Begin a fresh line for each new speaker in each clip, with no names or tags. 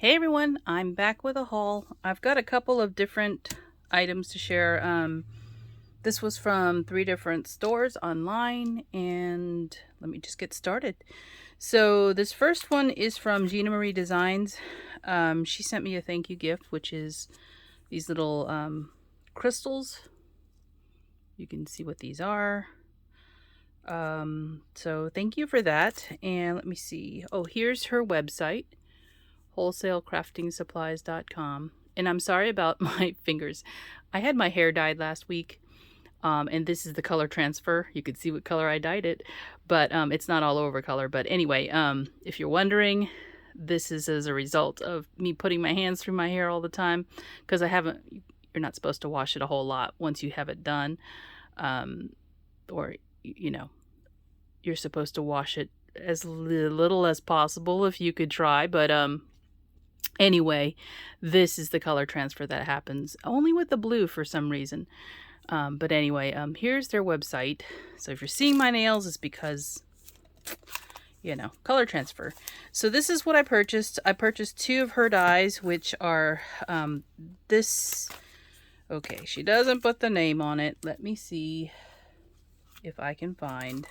Hey everyone, I'm back with a haul. I've got a couple of different items to share. This was from 3 different stores online, and let me just get started. So this first one is from Gina Marie Designs. She sent me a thank you gift, which is these little crystals. You can see what these are. So thank you for that. And let me see. Oh, here's her website. wholesalecraftingsupplies.com. And I'm sorry about my fingers. I had my hair dyed last week, and this is the color transfer. You can see what color I dyed it, but it's not all over color. But anyway, if you're wondering, this is as a result of me putting my hands through my hair all the time, because you're not supposed to wash it a whole lot once you have it done, or you're supposed to wash it as little as possible if you could try, but anyway, this is the color transfer that happens only with the blue for some reason. But anyway, here's their website. So if you're seeing my nails, it's because, color transfer. So this is what I purchased. I purchased 2 of her dyes, which are this. Okay, she doesn't put the name on it. Let me see if I can find.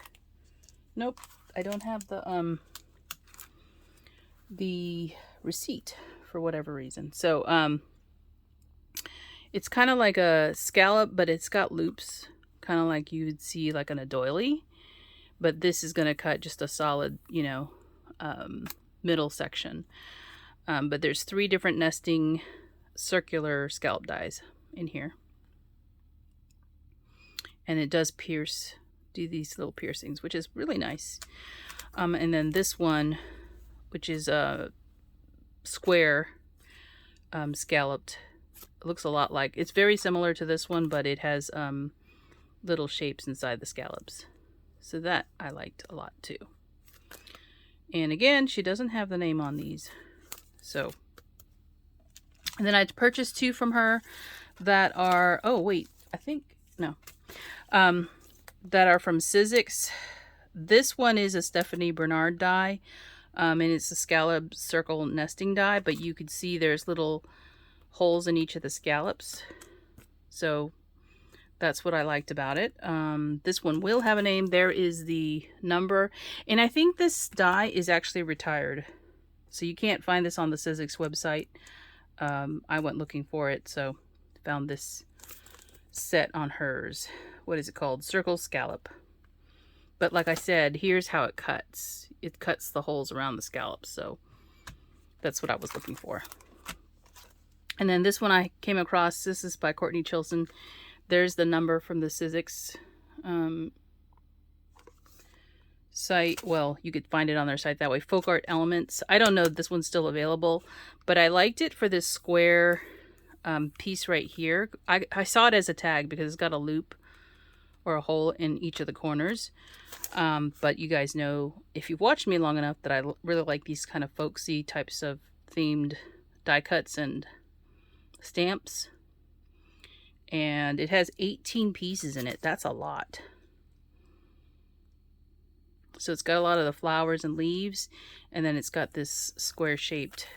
Nope, I don't have the receipt for whatever reason. So it's kind of like a scallop, but it's got loops, kind of like you would see like on a doily, but this is going to cut just a solid middle section. But there's 3 different nesting circular scallop dies in here, and it does do these little piercings, which is really nice. And then this one, which is a square scalloped, it looks a lot like, it's very similar to this one, but it has little shapes inside the scallops. So that I liked a lot too. And again, she doesn't have the name on these. So, and then I purchased 2 from her that are, oh wait, I think, no, that are from Sizzix. This one is a Stephanie Bernard die, and it's a scallop circle nesting die, but you could see there's little holes in each of the scallops. So that's what I liked about it. This one will have a name. There is the number, and I think this die is actually retired, so you can't find this on the Sizzix website. I went looking for it, so found this set on hers. What is it called? Circle scallop. But like I said, here's how it cuts. It cuts the holes around the scallops, so that's what I was looking for. And then this one I came across. This is by Courtney Chilson. There's the number from the Sizzix site. Well, you could find it on their site that way. Folk Art Elements. I don't know if this one's still available, but I liked it for this square piece right here. I saw it as a tag because it's got a loop or a hole in each of the corners. But you guys know, if you've watched me long enough, that I really like these kind of folksy types of themed die cuts and stamps. And it has 18 pieces in it. That's a lot. So it's got a lot of the flowers and leaves, and then it's got this square shaped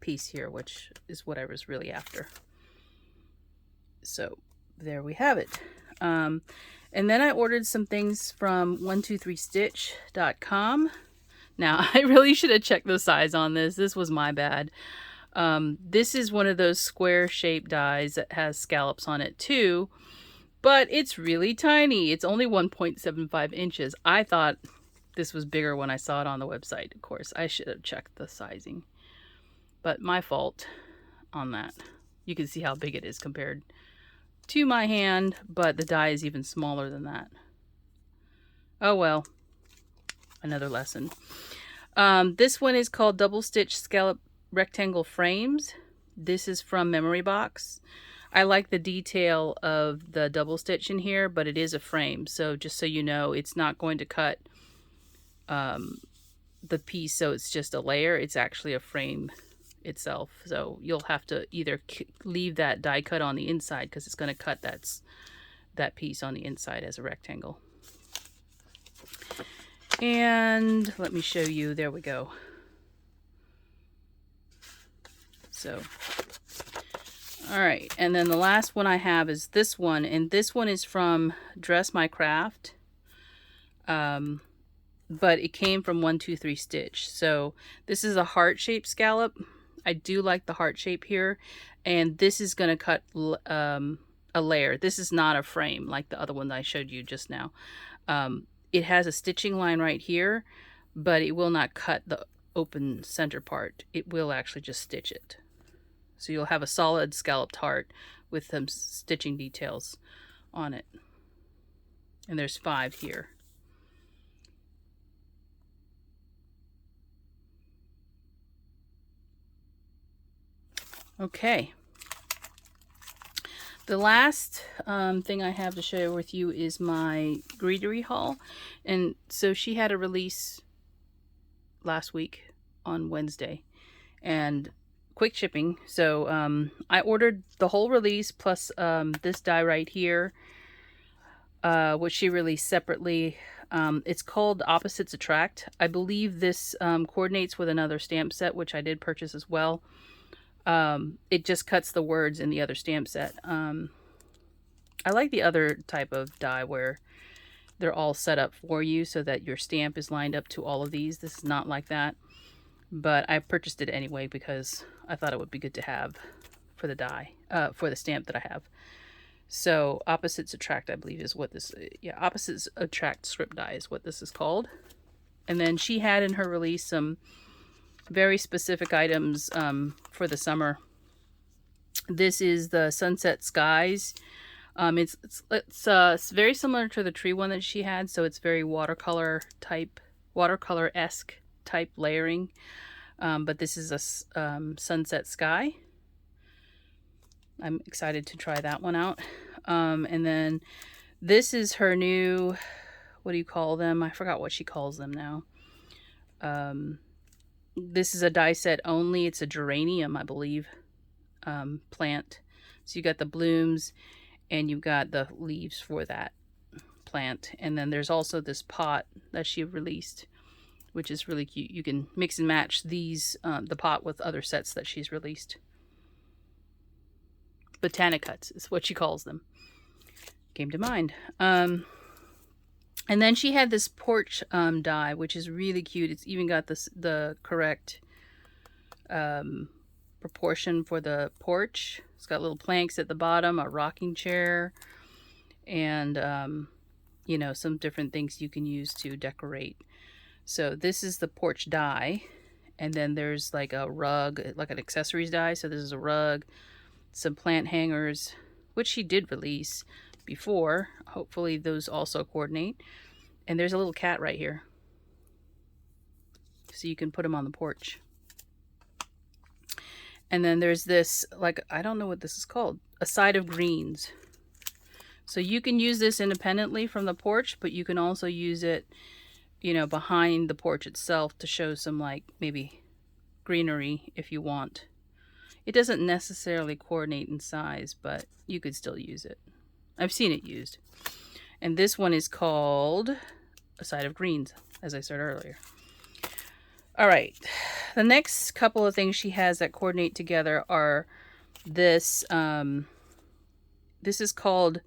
piece here, which is what I was really after. So there we have it. And then I ordered some things from 123stitch.com. Now, I really should have checked the size on this. This was my bad. This is one of those square shaped dies that has scallops on it too, but it's really tiny. It's only 1.75 inches. I thought this was bigger when I saw it on the website. Of course, I should have checked the sizing, but my fault on that. You can see how big it is compared to my hand, but the die is even smaller than that. Oh well, another lesson. This one is called Double Stitch Scallop Rectangle Frames. This is from Memory Box. I like the detail of the double stitch in here, but it is a frame, so just so you know, it's not going to cut the piece so it's just a layer. It's actually a frame itself, so you'll have to either leave that die cut on the inside, because it's going to cut that piece on the inside as a rectangle. And let me show you. There we go. So, all right. And then the last one I have is this one. And this one is from Dress My Craft. But it came from 123 Stitch. So this is a heart-shaped scallop. I do like the heart shape here. And this is going to cut a layer. This is not a frame like the other one that I showed you just now. It has a stitching line right here, but it will not cut the open center part. It will actually just stitch it. So you'll have a solid scalloped heart with some stitching details on it. And there's 5 here. Okay. The last thing I have to share with you is my Greetery haul. And so she had a release last week on Wednesday. And quick shipping. So I ordered the whole release plus this die right here, which she released separately. It's called Opposites Attract. I believe this coordinates with another stamp set, which I did purchase as well. It just cuts the words in the other stamp set. I like the other type of die where they're all set up for you so that your stamp is lined up to all of these. This is not like that, but I purchased it anyway because I thought it would be good to have for the die, for the stamp that I have. So Opposites Attract, I believe, is what this, yeah, Opposites Attract script die is what this is called. And then she had in her release some very specific items for the summer. This is the Sunset Skies. It's very similar to the tree one that she had, so it's very watercolor-esque type layering. But this is a Sunset Sky. I'm excited to try that one out. And then this is her new, what do you call them? I forgot what she calls them now. This is a die set only. It's a geranium, I believe, plant. So you got the blooms and you've got the leaves for that plant. And then there's also this pot that she released, which is really cute. You can mix and match these, the pot with other sets that she's released. Botanicuts is what she calls them. Came to mind. And then she had this porch die, which is really cute. It's even got the correct proportion for the porch. It's got little planks at the bottom, a rocking chair, and you know, some different things you can use to decorate. So this is the porch die, and then there's like a rug, like an accessories die. So this is a rug, some plant hangers, which she did release before. Hopefully those also coordinate. And there's a little cat right here, so you can put him on the porch. And then there's this, like, I don't know what this is called, a side of greens. So you can use this independently from the porch, but you can also use it, you know, behind the porch itself to show some, like, maybe greenery if you want. It doesn't necessarily coordinate in size, but you could still use it. I've seen it used. And this one is called a side of greens, as I said earlier. All right. The next couple of things she has that coordinate together are this. This is called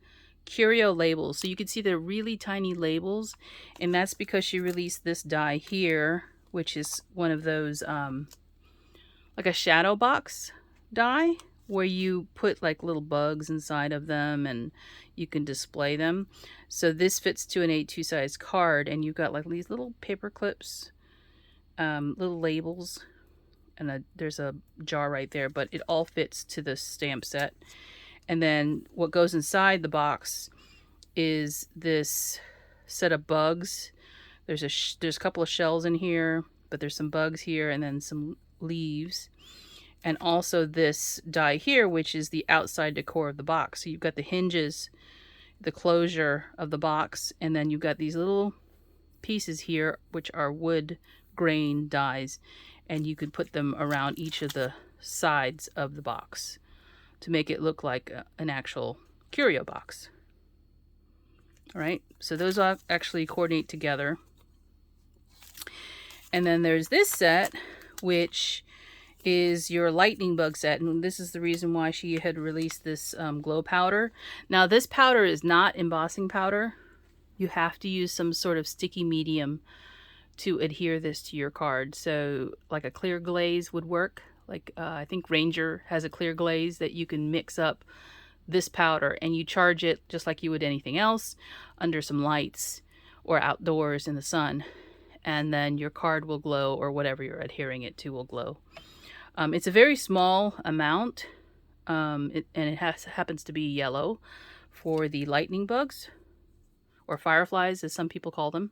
Curio labels. So you can see they're really tiny labels, and that's because she released this die here, which is one of those like a shadow box die where you put like little bugs inside of them and you can display them. So this fits to an A2 size card, and you've got like these little paper clips, little labels, and there's a jar right there, but it all fits to the stamp set. And then what goes inside the box is this set of bugs. There's a couple of shells in here, but there's some bugs here and then some leaves. And also this die here, which is the outside decor of the box. So you've got the hinges, the closure of the box, and then you've got these little pieces here, which are wood grain dies, and you could put them around each of the sides of the box to make it look like an actual curio box. All right, so those all actually coordinate together. And then there's this set, which is your lightning bug set, and this is the reason why she had released this glow powder. Now this powder is not embossing powder. You have to use some sort of sticky medium to adhere this to your card. So like a clear glaze would work. Like I think Ranger has a clear glaze that you can mix up this powder, and you charge it just like you would anything else under some lights or outdoors in the sun, and then your card will glow, or whatever you're adhering it to will glow. It's a very small amount, and it happens to be yellow for the lightning bugs, or fireflies as some people call them.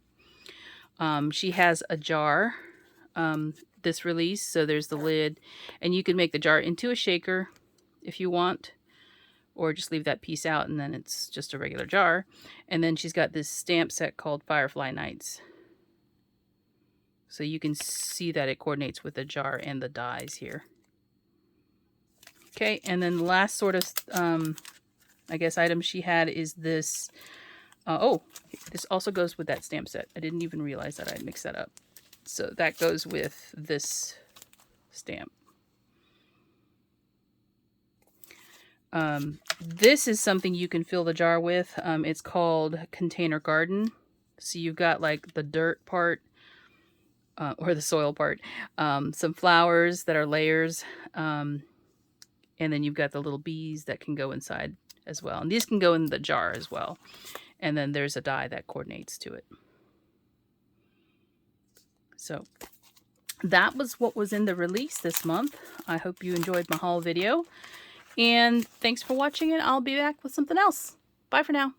She has a jar, this release, so there's the lid, and you can make the jar into a shaker if you want, or just leave that piece out and then it's just a regular jar. And then she's got this stamp set called Firefly Nights. So you can see that it coordinates with the jar and the dies here. Okay, and then the last sort of, I guess, item she had is this. Oh, this also goes with that stamp set. I didn't even realize that I mixed that up. So that goes with this stamp. This is something you can fill the jar with. It's called Container Garden. So you've got like the dirt part, or the soil part, some flowers that are layers, and then you've got the little bees that can go inside as well. And these can go in the jar as well. And then there's a die that coordinates to it. So that was what was in the release this month. I hope you enjoyed my haul video. And thanks for watching it. I'll be back with something else. Bye for now.